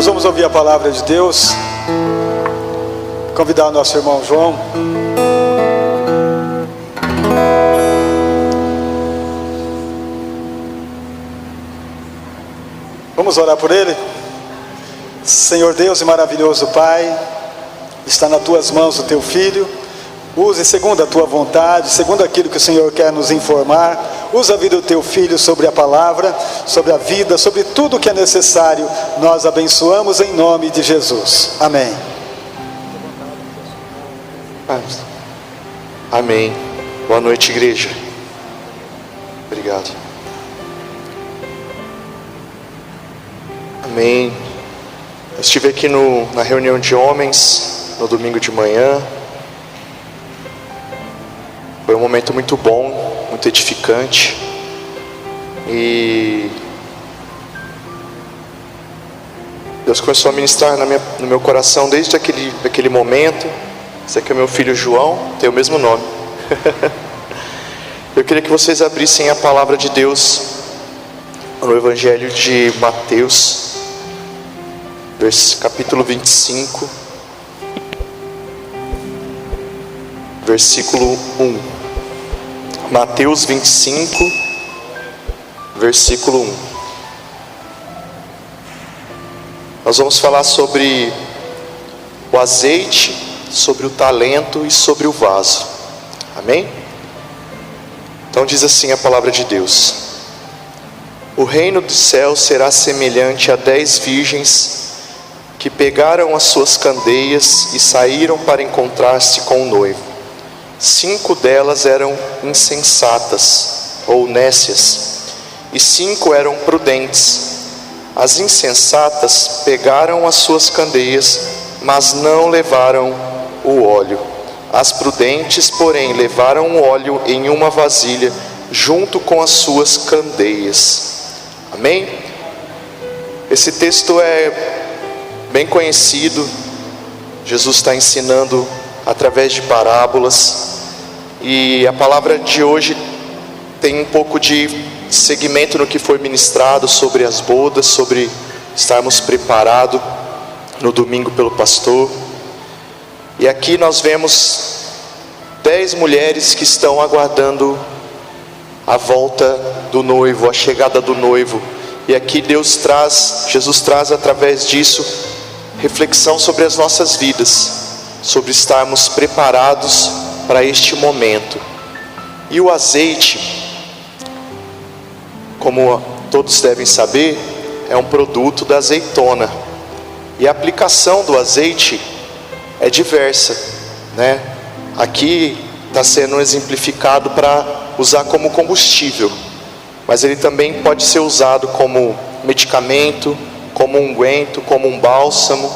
Nós vamos ouvir a palavra de Deus. Convidar o nosso irmão João. Vamos orar por ele. Senhor Deus e maravilhoso Pai, está nas tuas mãos o teu filho. Use segundo a tua vontade, segundo aquilo que o Senhor quer nos informar. Usa a vida do teu filho sobre a palavra, sobre a vida, sobre tudo que é necessário. Nós abençoamos em nome de Jesus. Amém. Amém. Boa noite, igreja. Obrigado. Amém. Eu estive aqui na reunião de homens no domingo de manhã. Foi um momento muito bom, muito edificante. E Deus começou a ministrar no meu coração desde aquele momento. Esse aqui é meu filho João, tem o mesmo nome. Eu queria que vocês abrissem a palavra de Deus no Evangelho de Mateus, capítulo 25, versículo 1. Mateus 25, versículo 1. Nós vamos falar sobre o azeite, sobre o talento e sobre o vaso. Amém? Então diz assim a palavra de Deus: o reino dos céus será semelhante a 10 virgens que pegaram as suas candeias e saíram para encontrar-se com o noivo. 5 delas eram insensatas ou nécias, e 5 eram prudentes. As insensatas pegaram as suas candeias, mas não levaram o óleo. As prudentes, porém, levaram o óleo em uma vasilha, junto com as suas candeias. Amém? Esse texto é bem conhecido. Jesus está ensinando através de parábolas, e a palavra de hoje tem um pouco de segmento no que foi ministrado sobre as bodas, sobre estarmos preparados no domingo pelo pastor. E aqui nós vemos 10 mulheres que estão aguardando a volta do noivo, a chegada do noivo. E aqui Jesus traz através disso reflexão sobre as nossas vidas, sobre estarmos preparados para este momento. E o azeite, como todos devem saber, é um produto da azeitona. E a aplicação do azeite é diversa, né? Aqui está sendo exemplificado para usar como combustível, mas ele também pode ser usado como medicamento, como um unguento, como um bálsamo,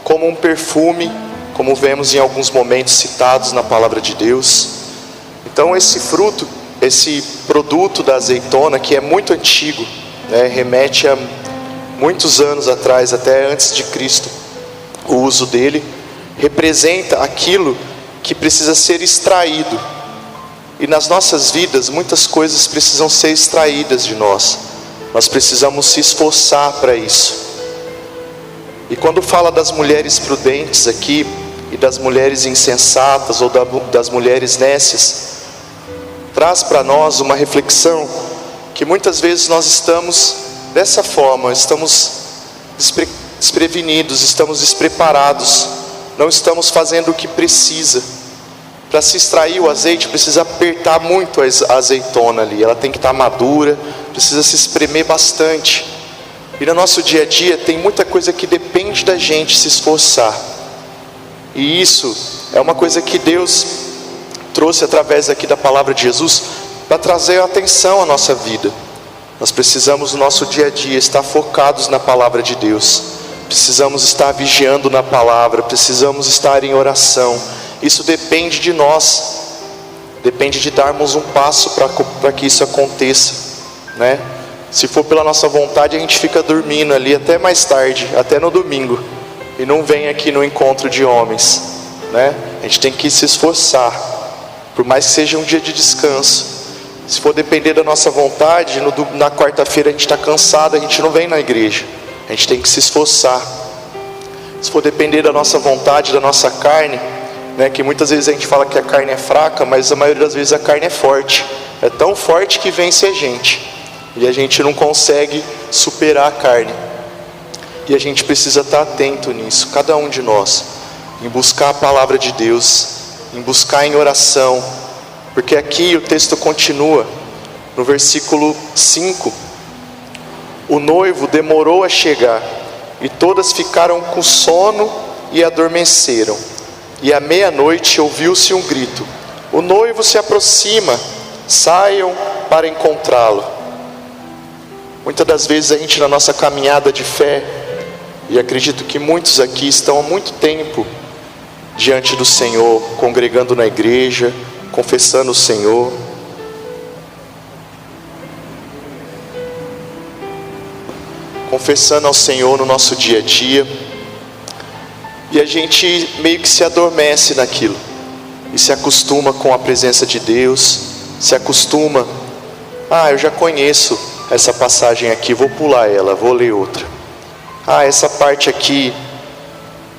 como um perfume, como vemos em alguns momentos citados na palavra de Deus. Então esse produto da azeitona, que é muito antigo, né, remete a muitos anos atrás, até antes de Cristo, o uso dele representa aquilo que precisa ser extraído. E nas nossas vidas muitas coisas precisam ser extraídas de nós. Nós precisamos se esforçar para isso. E quando fala das mulheres prudentes aqui, e das mulheres insensatas, ou das mulheres nécias, traz para nós uma reflexão que muitas vezes nós estamos dessa forma, estamos desprevenidos, estamos despreparados, não estamos fazendo o que precisa. Para se extrair o azeite, precisa apertar muito a azeitona ali, ela tem que estar madura, precisa se espremer bastante. E no nosso dia a dia tem muita coisa que depende da gente se esforçar. E isso é uma coisa que Deus trouxe através aqui da palavra de Jesus, para trazer atenção à nossa vida. Nós precisamos no nosso dia a dia estar focados na palavra de Deus. Precisamos estar vigiando na palavra, precisamos estar em oração. Isso depende de nós, depende de darmos um passo para que isso aconteça, né? Se for pela nossa vontade, a gente fica dormindo ali até mais tarde, até no domingo, e não vem aqui no encontro de homens, né? A gente tem que se esforçar, por mais que seja um dia de descanso. Se for depender da nossa vontade, na quarta-feira a gente está cansado, a gente não vem na igreja. A gente tem que se esforçar, Se for depender da nossa vontade, da nossa carne, né, que muitas vezes a gente fala que a carne é fraca, mas a maioria das vezes a carne é forte. É tão forte que vence a gente. E a gente não consegue superar a carne. E a gente precisa estar atento nisso, cada um de nós, em buscar a palavra de Deus, em buscar em oração. Porque aqui o texto continua, no versículo 5. O noivo demorou a chegar, e todas ficaram com sono e adormeceram. E à meia-noite ouviu-se um grito: o noivo se aproxima, saiam para encontrá-lo. Muitas das vezes a gente, na nossa caminhada de fé, e acredito que muitos aqui estão há muito tempo diante do Senhor, congregando na igreja, confessando o Senhor, confessando ao Senhor no nosso dia a dia, e a gente meio que se adormece naquilo, e se acostuma com a presença de Deus, se acostuma, eu já conheço essa passagem aqui, vou pular ela, vou ler outra. Essa parte aqui,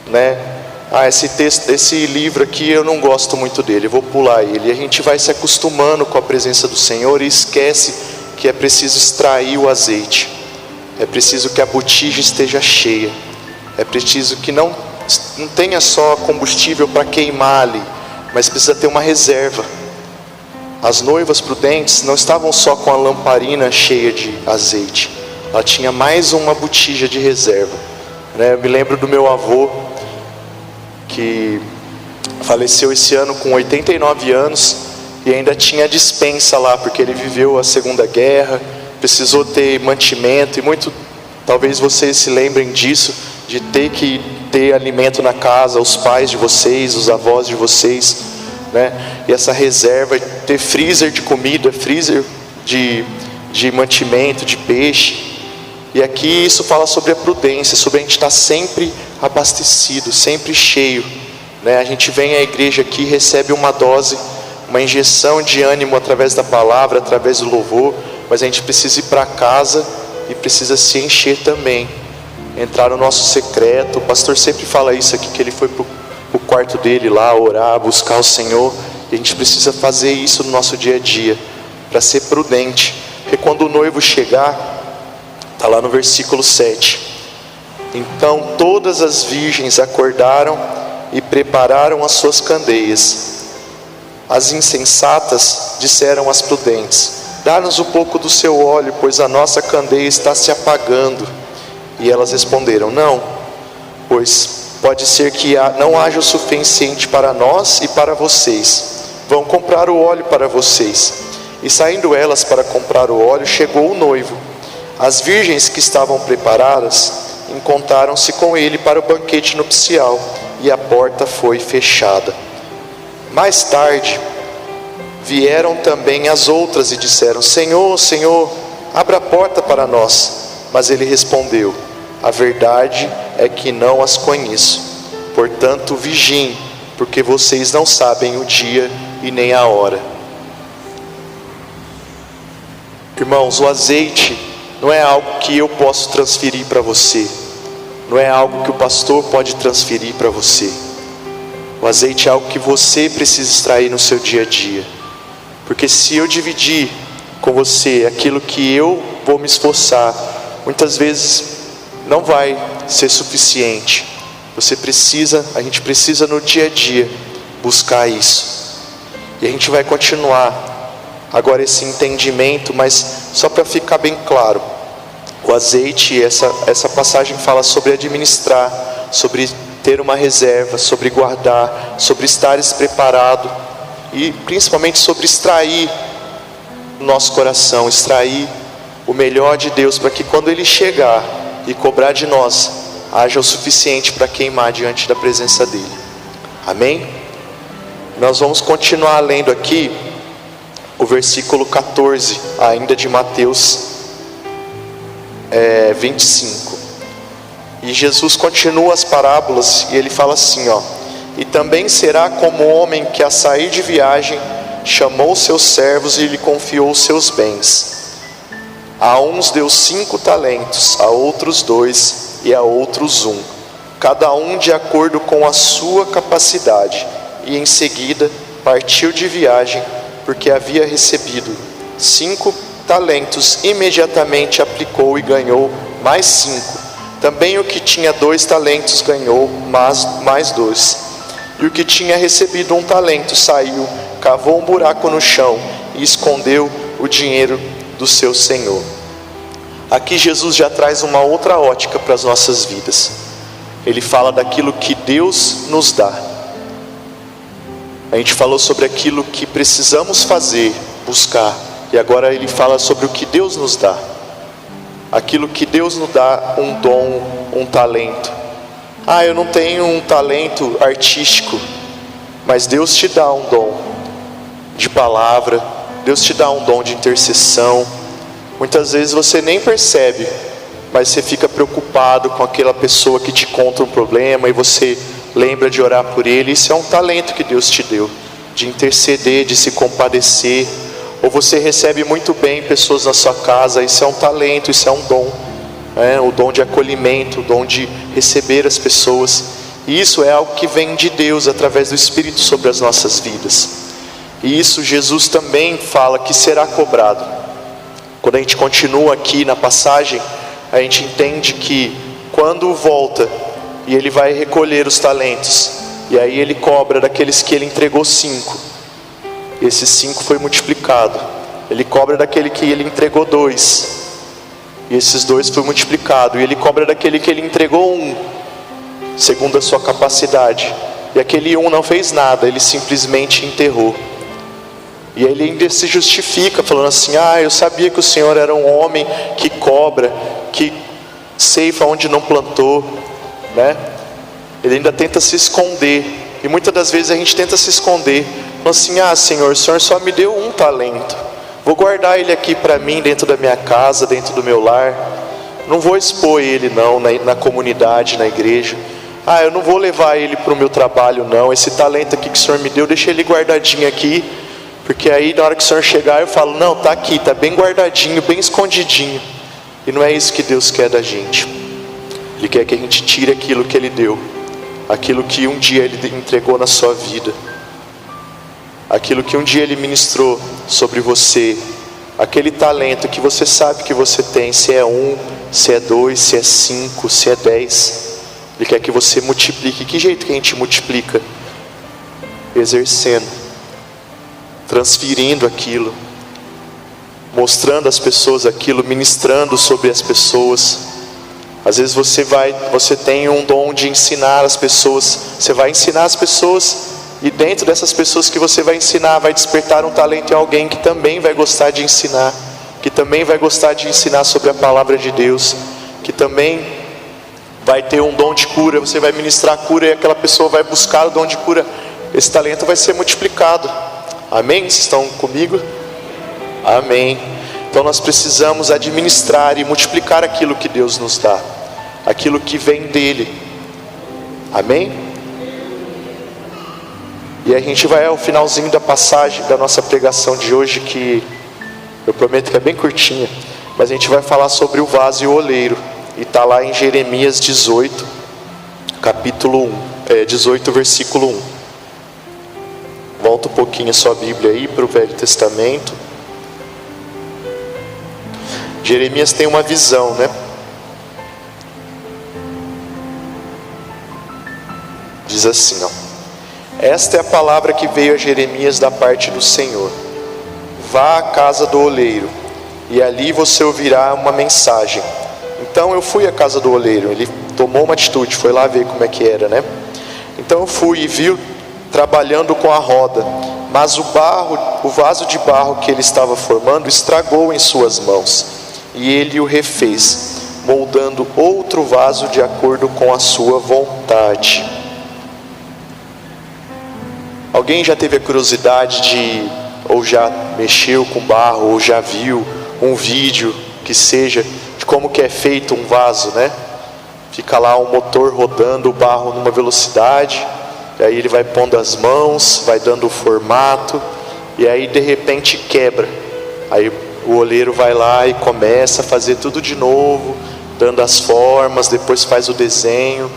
né? Esse texto, esse livro aqui eu não gosto muito dele, vou pular ele. E a gente vai se acostumando com a presença do Senhor e esquece que é preciso extrair o azeite. É preciso que a botija esteja cheia. É preciso que não tenha só combustível para queimar ali, mas precisa ter uma reserva. As noivas prudentes não estavam só com a lamparina cheia de azeite, ela tinha mais uma botija de reserva, né? Eu me lembro do meu avô, que faleceu esse ano com 89 anos, e ainda tinha dispensa lá, porque ele viveu a Segunda Guerra, precisou ter mantimento, e muito, talvez vocês se lembrem disso, de ter que ter alimento na casa, os pais de vocês, os avós de vocês, né? E essa reserva, ter freezer de comida, freezer de mantimento, de peixe. E aqui isso fala sobre a prudência, sobre a gente estar sempre abastecido, sempre cheio, né? A gente vem à igreja aqui, recebe uma dose, uma injeção de ânimo através da palavra, através do louvor, mas a gente precisa ir para casa e precisa se encher também, entrar no nosso secreto. O pastor sempre fala isso aqui, que ele foi para o quarto dele lá, orar, buscar o Senhor, e a gente precisa fazer isso no nosso dia a dia, para ser prudente, porque quando o noivo chegar, está lá no versículo 7, então todas as virgens acordaram e prepararam as suas candeias. As insensatas disseram às prudentes: dá-nos um pouco do seu óleo, pois a nossa candeia está se apagando. E elas responderam: não, pois pode ser que não haja o suficiente para nós e para vocês. Vão comprar o óleo para vocês. E saindo elas para comprar o óleo, chegou o noivo. As virgens que estavam preparadas encontraram-se com ele para o banquete nupcial, e a porta foi fechada. Mais tarde vieram também as outras e disseram: Senhor, Senhor, abra a porta para nós. Mas ele respondeu: a verdade é que não as conheço. Portanto, vigiem, porque vocês não sabem o dia e nem a hora. Irmãos, o azeite não é algo que eu posso transferir para você, não é algo que o pastor pode transferir para você. O azeite é algo que você precisa extrair no seu dia a dia, porque se eu dividir com você aquilo que eu vou me esforçar, muitas vezes não vai ser suficiente. A gente precisa no dia a dia buscar isso, e a gente vai continuar agora esse entendimento, mas só para ficar bem claro, o azeite, essa passagem fala sobre administrar, sobre ter uma reserva, sobre guardar, sobre estar preparado, e principalmente sobre extrair o nosso coração, extrair o melhor de Deus, para que quando Ele chegar e cobrar de nós, haja o suficiente para queimar diante da presença dEle. Amém? Nós vamos continuar lendo aqui o versículo 14, ainda de Mateus 25. E Jesus continua as parábolas, e ele fala assim, e também será como o homem que a sair de viagem chamou seus servos e lhe confiou seus bens. A uns deu 5 talentos, a outros 2 e a outros 1, cada um de acordo com a sua capacidade. E em seguida partiu de viagem, porque havia recebido 5 talentos. Imediatamente aplicou e ganhou mais 5. Também o que tinha 2 talentos ganhou mais 2. E o que tinha recebido 1 talento saiu, cavou um buraco no chão e escondeu o dinheiro do seu senhor. Aqui Jesus já traz uma outra ótica para as nossas vidas. Ele fala daquilo que Deus nos dá. A gente falou sobre aquilo que precisamos fazer, buscar. E agora ele fala sobre o que Deus nos dá. Aquilo que Deus nos dá, um dom, um talento. Eu não tenho um talento artístico, mas Deus te dá um dom de palavra, Deus te dá um dom de intercessão. Muitas vezes você nem percebe, mas você fica preocupado com aquela pessoa que te conta um problema e você lembra de orar por ele. Isso é um talento que Deus te deu, de interceder, de se compadecer. Ou você recebe muito bem pessoas na sua casa. Isso é um talento, isso é um dom, o dom de acolhimento, o dom de receber as pessoas. E isso é algo que vem de Deus através do Espírito sobre as nossas vidas. E isso Jesus também fala que será cobrado. Quando a gente continua aqui na passagem, a gente entende que quando volta e ele vai recolher os talentos, e aí ele cobra daqueles que ele entregou 5, esses 5 foi multiplicado. Ele cobra daquele que ele entregou 2, e esses 2 foi multiplicado. E ele cobra daquele que ele entregou 1, segundo a sua capacidade, e aquele 1 não fez nada, ele simplesmente enterrou. E ele ainda se justifica, falando assim: eu sabia que o Senhor era um homem que cobra, que ceifa onde não plantou, né? Ele ainda tenta se esconder. E muitas das vezes a gente tenta se esconder, falando assim: Senhor, o Senhor só me deu 1 talento, vou guardar ele aqui para mim, dentro da minha casa, dentro do meu lar. Não vou expor ele não, na comunidade, na igreja. Eu não vou levar ele para o meu trabalho não. Esse talento aqui que o Senhor me deu, deixa ele guardadinho aqui, porque aí na hora que o Senhor chegar eu falo: não, está aqui, está bem guardadinho, bem escondidinho. E não é isso que Deus quer da gente. Ele quer que a gente tire aquilo que Ele deu, aquilo que um dia Ele entregou na sua vida, aquilo que um dia Ele ministrou sobre você, aquele talento que você sabe que você tem, se é 1, se é 2, se é 5, se é 10. Ele quer que você multiplique. Que jeito que a gente multiplica? Exercendo, transferindo aquilo, mostrando às pessoas aquilo, ministrando sobre as pessoas. Às vezes você tem um dom de ensinar as pessoas. Você vai ensinar as pessoas, e dentro dessas pessoas que você vai ensinar, vai despertar um talento em alguém que também vai gostar de ensinar, que também vai gostar de ensinar sobre a palavra de Deus, que também vai ter um dom de cura. Você vai ministrar a cura e aquela pessoa vai buscar o dom de cura. Esse talento vai ser multiplicado. Amém? Vocês estão comigo? Amém. Então nós precisamos administrar e multiplicar aquilo que Deus nos dá, aquilo que vem dele. Amém? E a gente vai ao finalzinho da passagem da nossa pregação de hoje, que eu prometo que é bem curtinha, mas a gente vai falar sobre o vaso e o oleiro. E está lá em Jeremias 18, capítulo 18, versículo 1. Volta um pouquinho a sua Bíblia aí para o Velho Testamento. Jeremias tem uma visão, né? Diz assim, esta é a palavra que veio a Jeremias da parte do Senhor: vá à casa do oleiro, e ali você ouvirá uma mensagem. Então eu fui à casa do oleiro. Ele tomou uma atitude, foi lá ver como é que era, né? Então eu fui e vi trabalhando com a roda, mas o vaso de barro que ele estava formando estragou em suas mãos, e ele o refez, moldando outro vaso de acordo com a sua vontade. Alguém já teve a curiosidade ou já mexeu com barro, ou já viu um vídeo que seja de como que é feito um vaso, né? Fica lá um motor rodando o barro numa velocidade, e aí ele vai pondo as mãos, vai dando o formato, e aí de repente quebra. Aí o oleiro vai lá e começa a fazer tudo de novo, dando as formas, depois faz o desenho,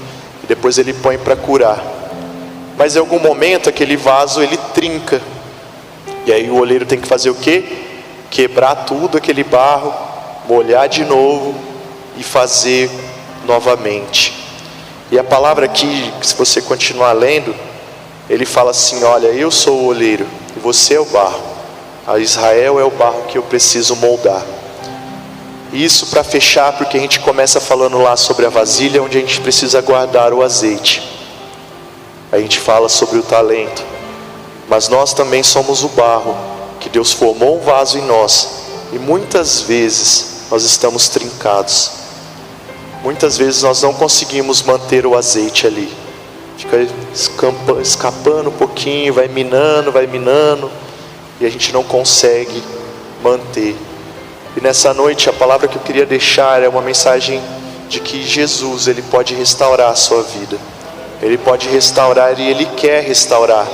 e depois ele põe para curar. Mas em algum momento aquele vaso ele trinca, e aí o oleiro tem que fazer o quê? Quebrar tudo aquele barro, molhar de novo e fazer novamente. E a palavra aqui, se você continuar lendo, ele fala assim: olha, eu sou o oleiro e você é o barro. A Israel é o barro que eu preciso moldar. Isso para fechar, porque a gente começa falando lá sobre a vasilha onde a gente precisa guardar o azeite. A gente fala sobre o talento, mas nós também somos o barro, que Deus formou um vaso em nós, e muitas vezes nós estamos trincados. Muitas vezes nós não conseguimos manter o azeite ali, fica escapando um pouquinho, vai minando, e a gente não consegue manter. E nessa noite a palavra que eu queria deixar é uma mensagem de que Jesus, Ele pode restaurar a sua vida. Ele pode restaurar e Ele quer restaurar.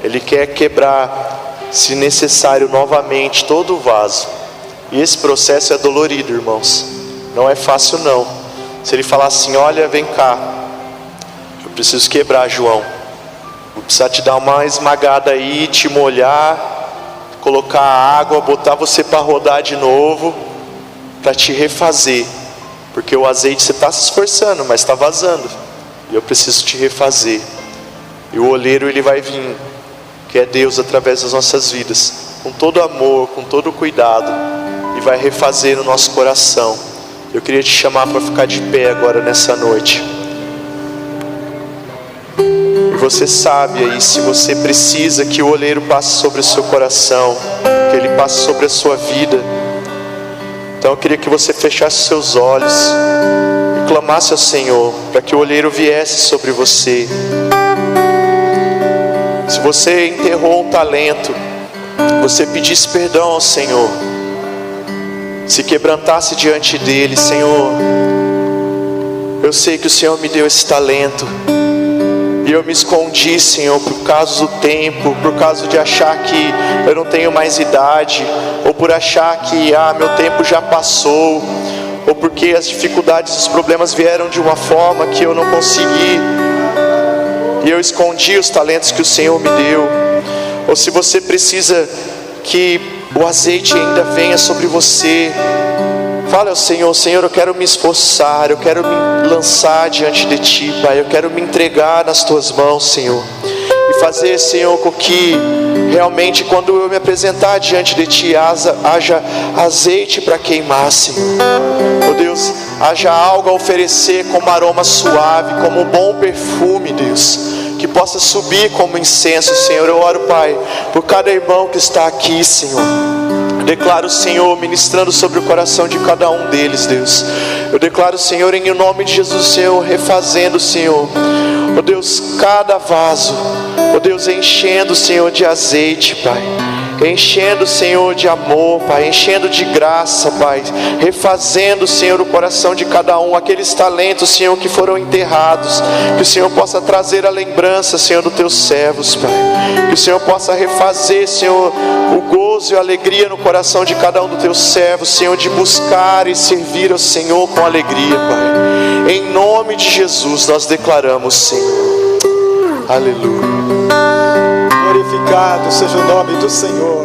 Ele quer quebrar, se necessário, novamente todo o vaso. E esse processo é dolorido, irmãos. Não é fácil não. Se Ele falar assim: olha, vem cá, eu preciso quebrar, João. Vou precisar te dar uma esmagada aí, te molhar, colocar água, botar você para rodar de novo, para te refazer, porque o azeite você está se esforçando, mas está vazando, e eu preciso te refazer. E o oleiro ele vai vir, que é Deus através das nossas vidas, com todo amor, com todo cuidado, e vai refazer o nosso coração. Eu queria te chamar para ficar de pé agora nessa noite. Você sabe aí, se você precisa que o oleiro passe sobre o seu coração, que ele passe sobre a sua vida. Então eu queria que você fechasse seus olhos e clamasse ao Senhor para que o oleiro viesse sobre você. Se você enterrou um talento, você pedisse perdão ao Senhor, se quebrantasse diante dele: Senhor, eu sei que o Senhor me deu esse talento, e eu me escondi, Senhor, por causa do tempo, por causa de achar que eu não tenho mais idade, ou por achar que meu tempo já passou, ou porque as dificuldades, os problemas vieram de uma forma que eu não consegui, e eu escondi os talentos que o Senhor me deu. Ou se você precisa que o azeite ainda venha sobre você, fale ao Senhor: Senhor, eu quero me esforçar, eu quero me lançar diante de Ti, Pai. Eu quero me entregar nas Tuas mãos, Senhor, e fazer, Senhor, com que realmente quando eu me apresentar diante de Ti, haja azeite para queimar, Senhor. Oh Deus, haja algo a oferecer como aroma suave, como um bom perfume, Deus, que possa subir como incenso, Senhor. Eu oro, Pai, por cada irmão que está aqui, Senhor. Declaro, Senhor, ministrando sobre o coração de cada um deles, Deus. Eu declaro, Senhor, em nome de Jesus, Senhor, refazendo, Senhor, oh Deus, cada vaso, oh Deus, enchendo, Senhor, de azeite, Pai, enchendo, Senhor, de amor, Pai, enchendo de graça, Pai, refazendo, Senhor, o coração de cada um, aqueles talentos, Senhor, que foram enterrados, que o Senhor possa trazer a lembrança, Senhor, dos Teus servos, Pai, que o Senhor possa refazer, Senhor, o gozo e a alegria no coração de cada um dos Teus servos, Senhor, de buscar e servir ao Senhor com alegria, Pai. Em nome de Jesus nós declaramos, Senhor. Aleluia. Glorificado seja o nome do Senhor.